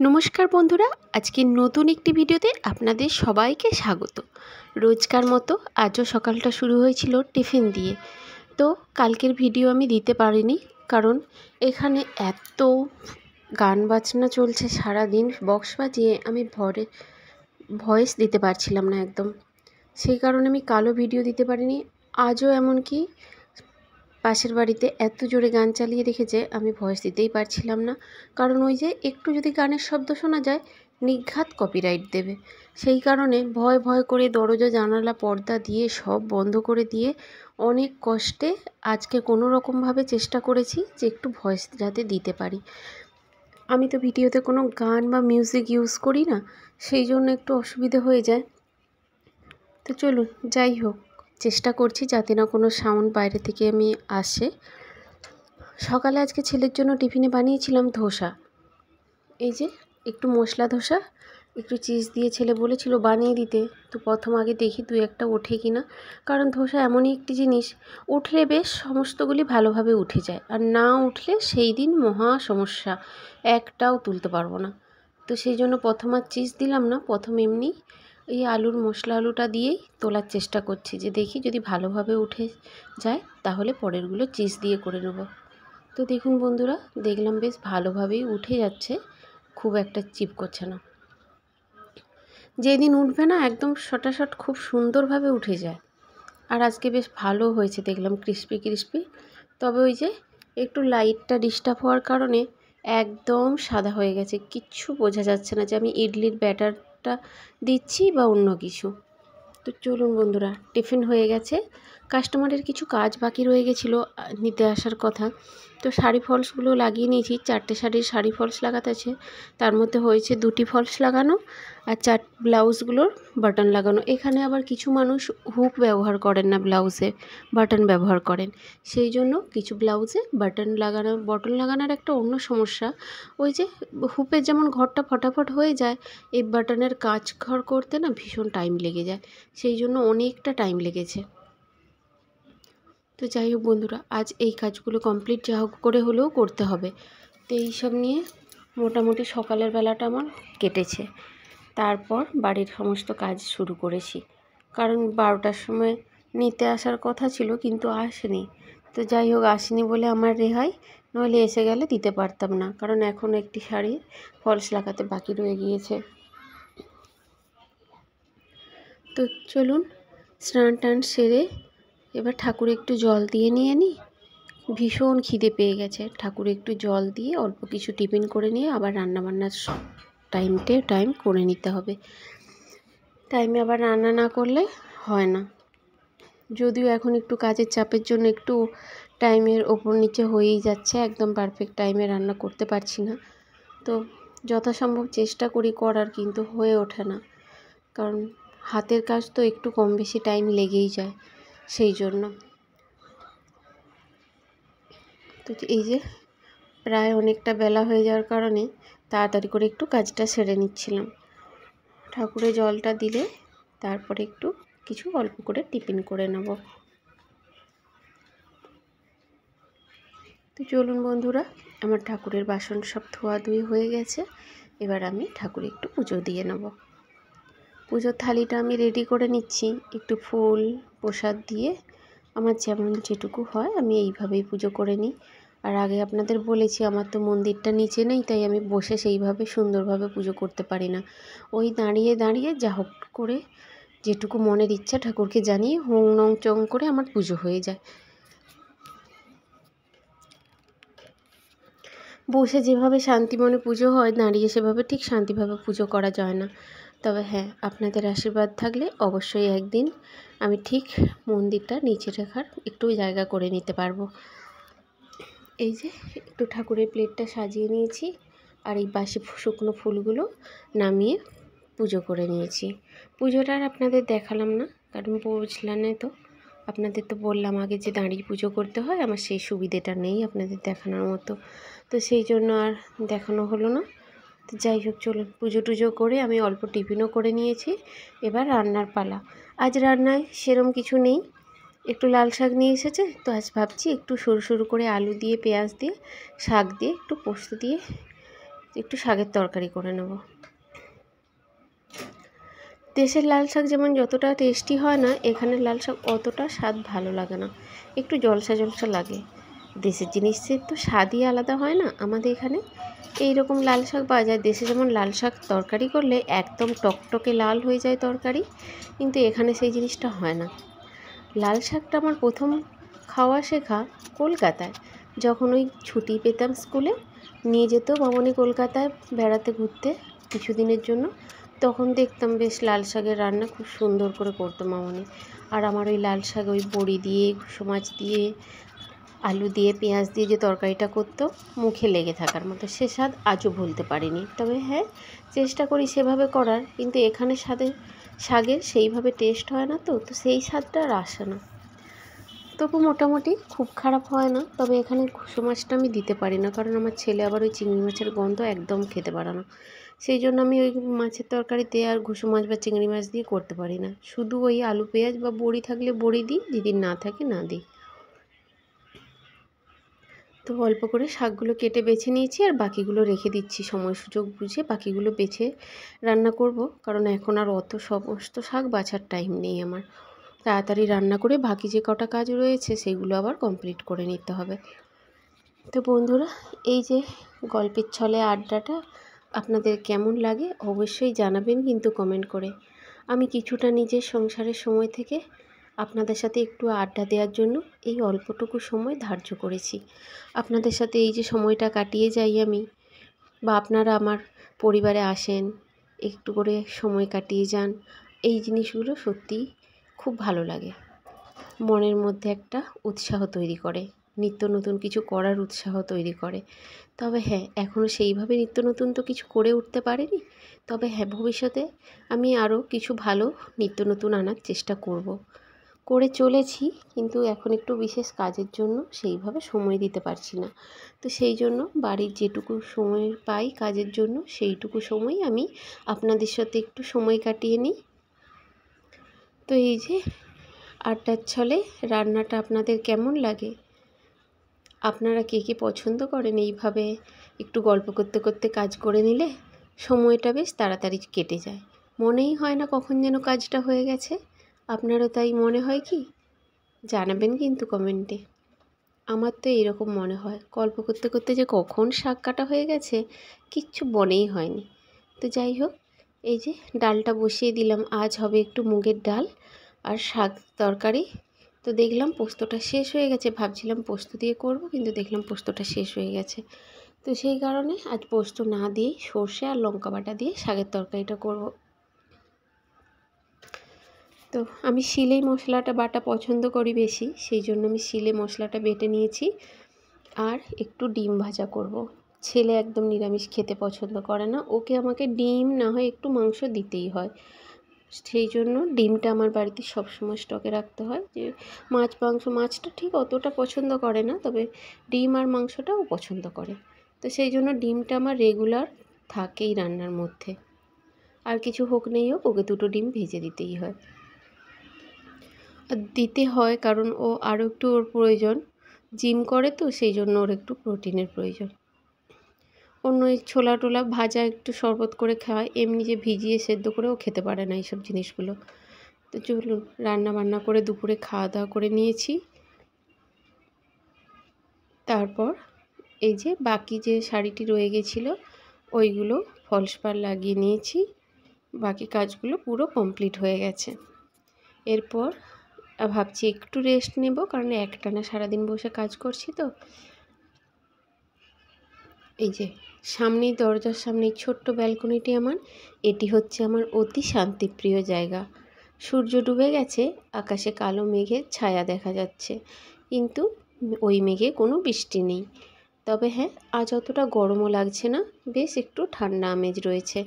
নমস্কার বন্ধুরা, আজকে নতুন একটি ভিডিওতে আপনাদের সবাইকে স্বাগত। রোজকার মতো আজও সকালটা শুরু হয়েছিল টিফিন দিয়ে। তো কালকের ভিডিও আমি দিতে পারিনি, কারণ এখানে এত গান বাজনা চলছে সারা দিন, বক্স বাজিয়ে আমি ভয়েস দিতে পারছিলাম না একদম। সেই কারণে আমি কালও ভিডিও দিতে পারিনি। আজও এমনকি পাশের বাড়িতে এত জোরে গান চালিয়ে রেখেছে, আমি ভয়েস দিতেই পারছিলাম না। কারণ ওই যে একটু যদি গানের শব্দ শোনা যায় নির্ঘাত কপিরাইট দেবে। সেই কারণে ভয় ভয় করে দরজা জানালা পর্দা দিয়ে সব বন্ধ করে দিয়ে অনেক কষ্টে আজকে কোনো রকমভাবে চেষ্টা করেছি যে একটু ভয়েস যাতে দিতে পারি। আমি তো ভিডিওতে কোনো গান বা মিউজিক ইউজ করি না, সেই জন্য একটু অসুবিধে হয়ে যায়। তো চলুন, যাই হোক, চেষ্টা করছি যাতে না কোনো সাউন্ড বাইরে থেকে আমি আসে। সকালে আজকে ছেলের জন্য টিফিনে বানিয়েছিলাম ধোসা। এই যে একটু মশলা ধোসা, একটু চিজ দিয়ে ছেলে বলেছিল বানিয়ে দিতে। তো প্রথম আগে দেখি দু একটা ওঠে কিনা, কারণ ধোসা এমনই একটি জিনিস, উঠলে বেশ সমস্তগুলি ভালোভাবে উঠে যায়, আর না উঠলে সেই দিন মহা সমস্যা, একটাও তুলতে পারবো না। তো সেই জন্য প্রথম আর চিজ দিলাম না, প্রথম এমনি এই মশলা আলুটা দিয়েই তোলার চেষ্টা করছি, যে দেখি যদি ভালোভাবে উঠে যায় তাহলে পরেরগুলো চিজ দিয়ে করে নেব। তো দেখুন বন্ধুরা, দেখলাম বেশ ভালোভাবেই উঠে যাচ্ছে, খুব একটা চিপ করছে না। যেদিন উঠবে না একদম শটাশট খুব সুন্দরভাবে উঠে যায়। আর আজকে বেশ ভালো হয়েছে দেখলাম, ক্রিস্পি ক্রিস্পি। তবে ওই যে একটু লাইটটা ডিস্টার্ব হওয়ার কারণে একদম সাদা হয়ে গেছে, কিচ্ছু বোঝা যাচ্ছে না যে আমি ইডলির ব্যাটারটা দিচ্ছি বা অন্য কিছু। তো চলুন বন্ধুরা, টিফিন হয়ে গেছে। কাস্টমারের কিছু কাজ বাকি রয়ে গেছিলো নিতে আসার কথা। তো শাড়ি ফলসগুলো লাগিয়ে নিয়েছি, 4টে শাড়ির শাড়ি ফলস লাগাতে আছে। তার মধ্যে হয়েছে 2টি ফলস লাগানো, আর ব্লাউজগুলোর বাটন লাগানো। এখানে আবার কিছু মানুষ হুক ব্যবহার করেন না, ব্লাউজে বাটন ব্যবহার করেন। সেই জন্য কিছু ব্লাউজে বাটন লাগানোর একটা অন্য সমস্যা, ওই যে হুপের যেমন ঘরটা ফটাফট হয়ে যায়, এই বাটনের কাজ ঘর করতে না ভীষণ টাইম লেগে যায়। সেই জন্য অনেকটা টাইম লেগেছে। তো যাই হোক বন্ধুরা, আজ এই কাজগুলো কমপ্লিট যা হোক করে হলেও করতে হবে। তো এইসব নিয়ে মোটামুটি সকালের বেলাটা আমার কেটেছে। তারপর বাড়ির সমস্ত কাজ শুরু করেছি, কারণ 12টার সময় নিতে আসার কথা ছিল কিন্তু আসেনি। তো যাই হোক, আসেনি বলে আমার রেহাই, নইলে এসে গেলে দিতে পারতাম না, কারণ এখন একটি শাড়ি ফলস লাগাতে বাকি রয়ে গিয়েছে। তো চলুন, স্নান টান সেরে এবার ঠাকুরে একটু জল দিয়ে নিয়ে নিই। ভীষণ খিদে পেয়ে গেছে, ঠাকুরে একটু জল দিয়ে অল্প কিছু টিফিন করে নিয়ে আবার রান্নাবান্নার টাইম করে নিতে হবে। টাইমে আবার রান্না না করলে হয় না। যদিও এখন একটু কাজের চাপের জন্য একটু টাইমের ওপর নিচে হয়েই যাচ্ছে, একদম পারফেক্ট টাইমে রান্না করতে পারছি না। তো যথাসম্ভব চেষ্টা করি করার, কিন্তু হয়ে ওঠে না, কারণ হাতের কাজ তো একটু কম বেশি টাইম লেগেই যায়, সেই জন্য। তো এই যে প্রায় অনেকটা বেলা হয়ে যাওয়ার কারণে তাড়াতাড়ি করে একটু কাজটা সেরে নিচ্ছিলাম। ঠাকুরে জলটা দিলে তারপরে একটু কিছু অল্প করে টিফিন করে নেব। তো চলুন বন্ধুরা, আমার ঠাকুরের বাসন সব ধোয়াধুয়ি হয়ে গেছে। এবার আমি ঠাকুরে একটু পুজো দিয়ে নেব। পুজোর থালিটা আমি রেডি করে নিচ্ছি, একটু ফুল প্রসাদ দিয়ে। আমার যেমন যেটুকু হয় আমি এইভাবেই পুজো করে নিই। আর আগে আপনাদের বলেছি, আমার তো মন্দিরটা নিচে নেই, তাই আমি বসে সেইভাবে সুন্দরভাবে পুজো করতে পারি না। ওই দাঁড়িয়ে দাঁড়িয়ে যা হোক করে যেটুকু মনের ইচ্ছা ঠাকুরকে জানিয়ে হোং নং চং করে আমার পুজো হয়ে যায়। বসে যেভাবে শান্তি মনে পুজো হয়, দাঁড়িয়ে সেভাবে ঠিক শান্তিভাবে পুজো করা যায় না। তবে হ্যাঁ, আপনাদের আশীর্বাদ থাকলে অবশ্যই একদিন আমি ঠিক মন্দিরটা নিচে রাখার একটু জায়গা করে নিতে পারবো। এই যে একটু ঠাকুরের প্লেটটা সাজিয়ে নিয়েছি, আর এই বাসি শুকনো ফুলগুলো নামিয়ে পুজো করে নিয়েছি। পুজোটা আর আপনাদের দেখালাম না, কারণ বুঝলেন তো, আপনাদের তো বললাম আগে যে দাঁড়িয়ে পুজো করতে হয়, আমার সেই সুবিধেটা নেই আপনাদের দেখানোর মতো, তো সেই জন্য আর দেখানো হলো না। তো যাই হোক, চলুন পুজো টুজো করে আমি অল্প টিফিনও করে নিয়েছি। এবার রান্নার পালা। আজ রান্নায় সেরম কিছু নেই, একটু লাল শাক নিয়ে এসেছে, তো আজ ভাবছি একটু সরু সরু করে আলু দিয়ে পেঁয়াজ দিয়ে শাক দিয়ে একটু পোস্ত দিয়ে একটু শাকের তরকারি করে নেব। দেশের লাল শাক যেমন যতটা টেস্টি হয় না, এখানের লাল শাক অতটা স্বাদ ভালো লাগে না, একটু জলসা জলসা লাগে। দেশের জিনিসের তো স্বাদই আলাদা হয় না। আমাদের এখানে এই রকম লাল শাক পাওয়া যায়। দেশে যেমন লাল শাক তরকারি করলে একদম টকটকে লাল হয়ে যায় তরকারি, কিন্তু এখানে সেই জিনিসটা হয় না। লাল শাকটা আমার প্রথম খাওয়া শেখা কলকাতায়, যখন ওই ছুটি পেতাম স্কুলে, নিয়ে যেত মামনি কলকাতায় বেড়াতে ঘুরতে কিছুদিনের জন্য, তখন দেখতাম বেশ লাল শাকের রান্না খুব সুন্দর করে করতো মামনি। আর আমার ওই লাল শাক ওই বড়ি দিয়ে, ঘুষো মাছ দিয়ে, আলু দিয়ে, পেঁয়াজ দিয়ে যে তরকারিটা করতো, মুখে লেগে থাকার মতো, সে স্বাদ আজও ভুলতে পারিনি। তবে হ্যাঁ, চেষ্টা করি সেভাবে করার, কিন্তু এখানে শাকের সেইভাবে টেস্ট হয় না, তো সেই স্বাদটা আর আসে না। তবু মোটামুটি খুব খারাপ হয় না। তবে এখানে ঘুষো মাছটা আমি দিতে পারি না, কারণ আমার ছেলে আবার ওই চিংড়ি মাছের গন্ধ একদম খেতে পারে না। সেই জন্য আমি ওই মাছের তরকারিতে আর ঘুষো মাছ বা চিংড়ি মাছ দিয়ে করতে পারি না। শুধু ওই আলু পেঁয়াজ বা বড়ি থাকলে বড়ি দিই, যদি না থাকে না দিই। তো অল্প করে শাকগুলো কেটে বেছে নিয়েছি, আর বাকিগুলো রেখে দিচ্ছি সময় সুযোগ বুঝে বাকিগুলো বেছে রান্না করব, কারণ এখন আর অত সমস্ত শাক বাছার টাইম নেই আমার। তাড়াতাড়ি রান্না করে বাকি যে কটা কাজ রয়েছে সেগুলো আবার কমপ্লিট করে নিতে হবে। তো বন্ধুরা, এই যে গল্পের ছলে আড্ডাটা আপনাদের কেমন লাগে অবশ্যই জানাবেন কিন্তু কমেন্ট করে। আমি কিছুটা নিজের সংসারের সময় থেকে আপনাদের সাথে একটু আড্ডা দেওয়ার জন্য এই অল্পটুকু সময় ধার্য করেছি। আপনাদের সাথে এই যে সময়টা কাটিয়ে যাই আমি, বা আপনারা আমার পরিবারে আসেন, একটু করে সময় কাটিয়ে যান, এই জিনিসগুলো সত্যিই খুব ভালো লাগে। মনের মধ্যে একটা উৎসাহ তৈরি করে, নিত্য নতুন কিছু করার উৎসাহ তৈরি করে। তবে হ্যাঁ, এখনও সেইভাবে নিত্য নতুন তো কিছু করে উঠতে পারিনি। তবে হ্যাঁ, ভবিষ্যতে আমি আরও কিছু ভালো নিত্য নতুন আনার চেষ্টা করব। করে চলেছি, কিন্তু এখন একটু বিশেষ কাজের জন্য সেইভাবে সময় দিতে পারছি না। তো সেই জন্য বাড়ির যেটুকু সময় পাই কাজের জন্য, সেইটুকু সময় আমি আপনাদের সাথে একটু সময় কাটিয়ে নিই। তো এই যে আড্ডার ছলে রান্নাটা আপনাদের কেমন লাগে, আপনারা কে কে পছন্দ করেন এইভাবে একটু গল্প করতে করতে কাজ করে নিলে সময়টা বেশ তাড়াতাড়ি কেটে যায়, মনেই হয় না কখন যেন কাজটা হয়ে গেছে। আপনারও তাই মনে হয় কি? জানাবেন কিন্তু কমেন্টে। আমার তো এরকম মনে হয়, গল্প করতে করতে যে কখন শাক কাটা হয়ে গেছে কিচ্ছু মনেই হয়নি। তো যাই হোক, এই যে ডালটা বসিয়ে দিলাম। আজ হবে একটু মুগের ডাল আর শাক তরকারি। তো দেখলাম পোস্তটা শেষ হয়ে গেছে, ভাবছিলাম পোস্ত দিয়ে করব, কিন্তু দেখলাম পোস্তটা শেষ হয়ে গেছে। তো সেই কারণে আজ পোস্ত না দিয়েই সর্ষে আর লঙ্কা বাটা দিয়ে শাকের তরকারিটা করব। তো আমি শিলেই মশলাটা বাটা পছন্দ করি বেশি, সেই জন্য আমি শিলে মশলাটা বেটে নিয়েছি। আর একটু ডিম ভাজা করব। ছেলে একদম নিরামিষ খেতে পছন্দ করে না, ওকে আমাকে ডিম না হয় একটু মাংস দিতেই হয়। সেই জন্য ডিমটা আমার বাড়িতে সবসময় স্টকে রাখতে হয়। যে মাছটা ঠিক অতটা পছন্দ করে না, তবে ডিম আর মাংসটাও পছন্দ করে। তো সেই জন্য ডিমটা আমার রেগুলার থাকেই রান্নার মধ্যে, আর কিছু হোক নেই হোক ওকে দুটো ডিম ভেজে দিতেই হয়। আর দিতে হয় কারণ ও আরও একটু ওর প্রয়োজন, জিম করে তো সেই জন্য ওর একটু প্রোটিনের প্রয়োজন। অন্য এই ছোলা টোলা ভাজা একটু শরবত করে খাওয়ায়, এমনি যে ভিজিয়ে সেদ্ধ করেও খেতে পারে না এইসব জিনিসগুলো। তো চলুন, রান্না বান্না করে দুপুরে খাওয়া দাওয়া করে নিয়েছি। তারপর এই যে বাকি যে শাড়িটি রয়ে গেছিলো ওইগুলো ফলস পাড় লাগিয়ে নিয়েছি। বাকি কাজগুলো পুরো কমপ্লিট হয়ে গেছে। এরপর ভাবছি একটু রেস্ট নেব, কারণ একটানা সারাদিন বসে কাজ করছি। তো এই যে সামনেই দরজার সামনেই ছোট্ট ব্যালকনিটি আমার, এটি হচ্ছে আমার অতি শান্তিপ্রিয় জায়গা। সূর্য ডুবে গেছে, আকাশে কালো মেঘের ছায়া দেখা যাচ্ছে, কিন্তু ওই মেঘে কোনো বৃষ্টি নেই। তবে হ্যাঁ, আজ অতটা গরমও লাগছে না, বেশ একটু ঠান্ডা আমেজ রয়েছে।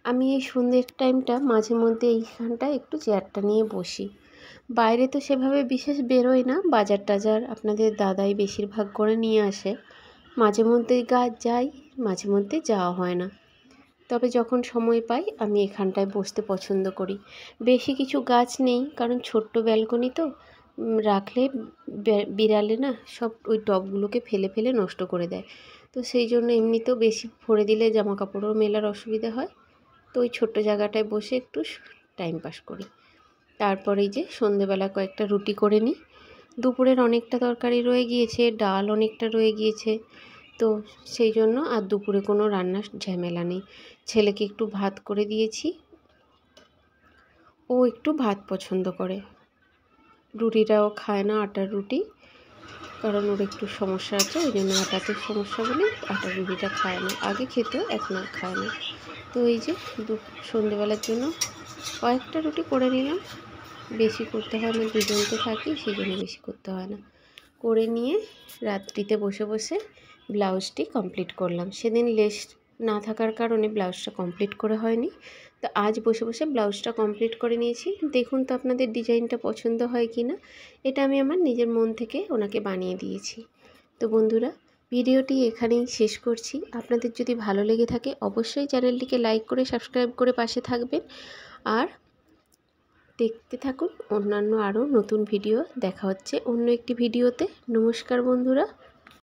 আমি এই সন্ধ্যের টাইমটা মাঝে মধ্যে এইখানটায় একটু চেয়ারটা নিয়ে বসি। বাইরে তো সেভাবে বিশেষ বেরোই না, বাজার টাজার আপনাদের দাদাই বেশিরভাগ করে নিয়ে আসে। মাঝে মধ্যে যাই, মাঝে মধ্যে যাওয়া হয় না। তবে যখন সময় পাই আমি এখানটায় বসতে পছন্দ করি। বেশি কিছু গাছ নেই, কারণ ছোট্ট ব্যালকনি তো, রাখলে বিড়ালে না সব ওই টবগুলোকে ফেলে ফেলে নষ্ট করে দেয়। তো সেই জন্য এমনিতেও বেশি ভরে দিলে জামা কাপড়ও মেলার অসুবিধা হয়। তো ওই ছোট্ট জায়গাটায় বসে একটু টাইম পাস করি। তারপরে যে সন্ধেবেলা কয়েকটা রুটি করে নিই। দুপুরের অনেকটা তরকারি রয়ে গিয়েছে, ডাল অনেকটা রয়ে গিয়েছে, তো সেই জন্য আর দুপুরে কোনো রান্নার ঝামেলা নেই। ছেলেকে একটু ভাত করে দিয়েছি, ও একটু ভাত পছন্দ করে। রুটিটাও খায় না, আটার রুটি, কারণ ওর একটু সমস্যা আছে, ওই জন্য আটাতে সমস্যা বলে আটার রুটিটা খায় না। আগে খেত, এখন আর খায় না। তো এই যে সন্ধেবেলার জন্য কয়েকটা রুটি করে নিলাম, বেশি করতে হয় না, দুজন তো থাকি, সেই জন্য বেশি করতে হয় না। করে নিয়ে রাত্রিতে বসে বসে ব্লাউজটি কমপ্লিট করলাম। সেদিন লেস না থাকার কারণে ব্লাউজটা কমপ্লিট করে হয়নি, তো আজ বসে বসে ব্লাউজটা কমপ্লিট করে নিয়েছি। দেখুন তো আপনাদের ডিজাইনটা পছন্দ হয় কি না। এটা আমি আমার নিজের মন থেকে ওনাকে বানিয়ে দিয়েছি। তো বন্ধুরা, ভিডিওটি এখানেই শেষ করছি। আপনাদের যদি ভালো লেগে থাকে অবশ্যই চ্যানেলটিকে লাইক করে সাবস্ক্রাইব করে পাশে থাকবেন, আর দেখতে থাকুন অন্যান্য আরও নতুন ভিডিও। দেখা হচ্ছে অন্য একটি ভিডিওতে। নমস্কার বন্ধুরা।